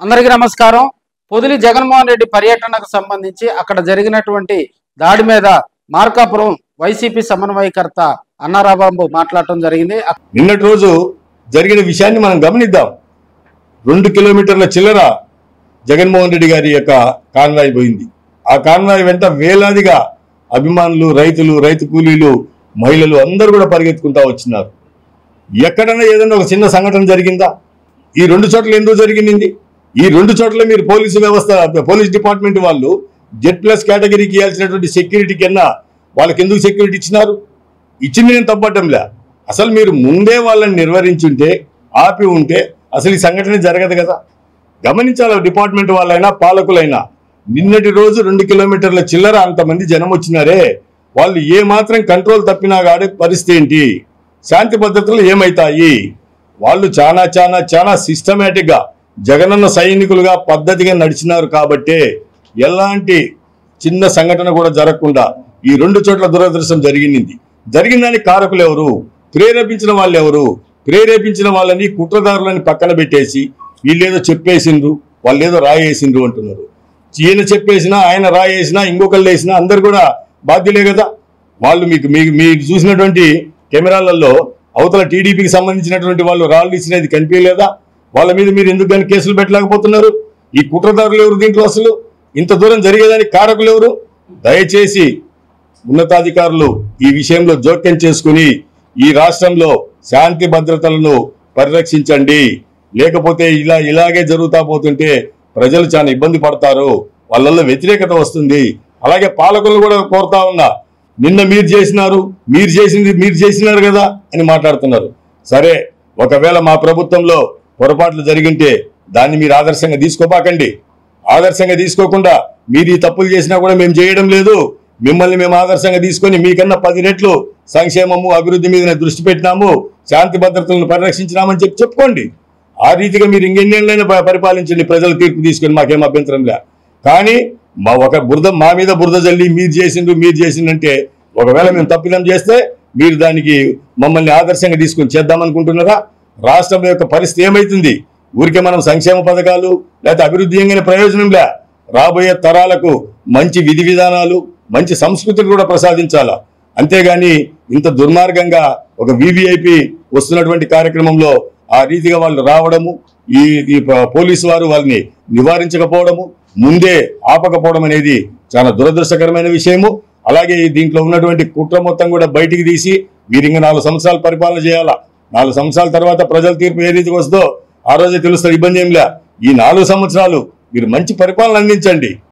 అందరికీ నమస్కారం। పొదిలి జగన్మోహన్ రెడ్డి పర్యటనకు సంబంధించి అక్కడ జరిగినటువంటి దాడి మీద మార్కాపురం వైసీపీ సమన్వయకర్త అన్నారాబాబు మాట్లాడటం జరిగింది। నిన్నటి రోజు జరిగిన విషయాన్ని మనం గమనిద్దాం। 2 కిలోమీటర్ల చిల్లర జగన్మోహన్ రెడ్డి గారి యొక్క కాన్వాయ్ పోయింది। ఆ కాన్వాయ్ వెంట వేలాదిగా అభిమానులు, రైతులు, రైతు కూలీలు, మహిళలు అందరూ కూడా పరిగెత్తుకుంటా వచ్చినారు। ఎక్కడైనా ఏదైనా ఒక చిన్న సంఘటన జరిగిందా? ఈ 2 చోట్ల ఎందుకు జరిగింది? ఈ 2 చోట్ల మీరు పోలీసు వ్యవస్థ, పోలీస్ డిపార్ట్మెంట్ వాళ్ళు Z+ కేటగిరీకి ఇవ్వాల్సినటువంటి సెక్యూరిటీ కన్నా వాళ్ళకి ఎందుకు సెక్యూరిటీ ఇచ్చినారు? ఇచ్చింది నేను తప్పటంలే। అసలు మీరు ముందే వాళ్ళని నిర్వహించుంటే, ఆపి ఉంటే అసలు ఈ సంఘటన జరగదు కదా। గమనించాలి డిపార్ట్మెంట్ వాళ్ళైనా పాలకులైనా। నిన్నటి రోజు 2 కిలోమీటర్ల చిల్లర అంతమంది జనం వచ్చినారే, వాళ్ళు ఏ మాత్రం కంట్రోల్ తప్పినా గాడే పరిస్థితి ఏంటి? శాంతి భద్రతలు ఏమైతాయి? వాళ్ళు చాలా సిస్టమేటిక్గా జగనన్న సైనికులుగా పద్ధతిగా నడిచినారు కాబట్టే ఎలాంటి చిన్న సంఘటన కూడా జరగకుండా ఈ 2 చోట్ల దురదృష్టం జరిగిందని కారకులు ఎవరు? ప్రేరేపించిన వాళ్ళు ఎవరు? ప్రేరేపించిన వాళ్ళని, కుట్రదారులని పక్కన పెట్టేసి వీళ్ళేదో చెప్పేసిండ్రు, వాళ్ళు ఏదో రాయేసిండ్రు అంటున్నారు। ఈయన చెప్పేసినా, ఆయన రాయేసినా, ఇంకొకళ్ళు వేసినా అందరు కూడా బాధ్యులే కదా। వాళ్ళు మీరు చూసినటువంటి కెమెరాలలో అవతల టీడీపీకి సంబంధించినటువంటి వాళ్ళు రాళ్ళు ఇచ్చినది కనిపించలేదా? వాళ్ళ మీద మీరు ఎందుకు కానీ కేసులు పెట్టలేకపోతున్నారు? ఈ కుట్రదారులు ఎవరు దీంట్లో? అసలు ఇంత దూరం జరిగేదానికి కారకులు ఎవరు? దయచేసి ఉన్నతాధికారులు ఈ విషయంలో జోక్యం చేసుకుని ఈ రాష్ట్రంలో శాంతి భద్రతలను పరిరక్షించండి। లేకపోతే ఇలాగే జరుగుతా పోతుంటే ప్రజలు చాలా ఇబ్బంది పడతారు, వాళ్ళల్లో వ్యతిరేకత వస్తుంది। అలాగే పాలకులు కూడా కోరుతా ఉన్నా, నిన్న మీరు చేసినారు కదా అని మాట్లాడుతున్నారు। సరే, ఒకవేళ మా ప్రభుత్వంలో పొరపాట్లు జరిగింటే దాన్ని మీరు ఆదర్శంగా తీసుకోపాకండి। ఆదర్శంగా తీసుకోకుండా మీరు ఈ తప్పులు చేసినా కూడా మేము చేయడం లేదు, మిమ్మల్ని మేము ఆదర్శంగా తీసుకొని మీకన్నా 10 రెట్లు సంక్షేమము, అభివృద్ధి మీద దృష్టి పెట్టినాము, శాంతి భద్రతలను పరిరక్షించినామని చెప్పుకోండి। ఆ రీతిగా మీరు ఇంకెన్నేళ్ళైనా పరిపాలించండి, ప్రజల తీర్పు తీసుకొని మాకేం అభ్యంతరం లే। కానీ మా మీద బురద జల్లి మీరు చేసిందంటే, ఒకవేళ మేము తప్పిదం చేస్తే మీరు దానికి మమ్మల్ని ఆదర్శంగా తీసుకొని చేద్దామనుకుంటున్నారా? రాష్ట్రం యొక్క పరిస్థితి ఏమైతుంది? ఊరికే మనం సంక్షేమ పథకాలు లేకపోతే అభివృద్ధి ఎంగిన ప్రయోజనం లే, రాబోయే తరాలకు మంచి విధి విధానాలు, మంచి సంస్కృతిని కూడా ప్రసాదించాలా। అంతేగాని ఇంత దుర్మార్గంగా ఒక VVIP వస్తున్నటువంటి కార్యక్రమంలో ఆ రీతిగా వాళ్ళు రావడము, ఈ పోలీసు వారు వాళ్ళని నివారించకపోవడము, ముందే ఆపకపోవడం అనేది చాలా దురదృష్టకరమైన విషయము। అలాగే దీంట్లో ఉన్నటువంటి కుట్ర మొత్తం కూడా బయటికి తీసి మీరు ఇంకా 4 సంవత్సరాలు పరిపాలన చేయాలా। 4 సంవత్సరాల తర్వాత ప్రజల తీర్పు ఏ రీతికి వస్తుందో ఆ రోజే తెలుస్తుంది, ఇబ్బంది ఏం లే। ఈ 4 సంవత్సరాలు మీరు మంచి పరిపాలన అందించండి।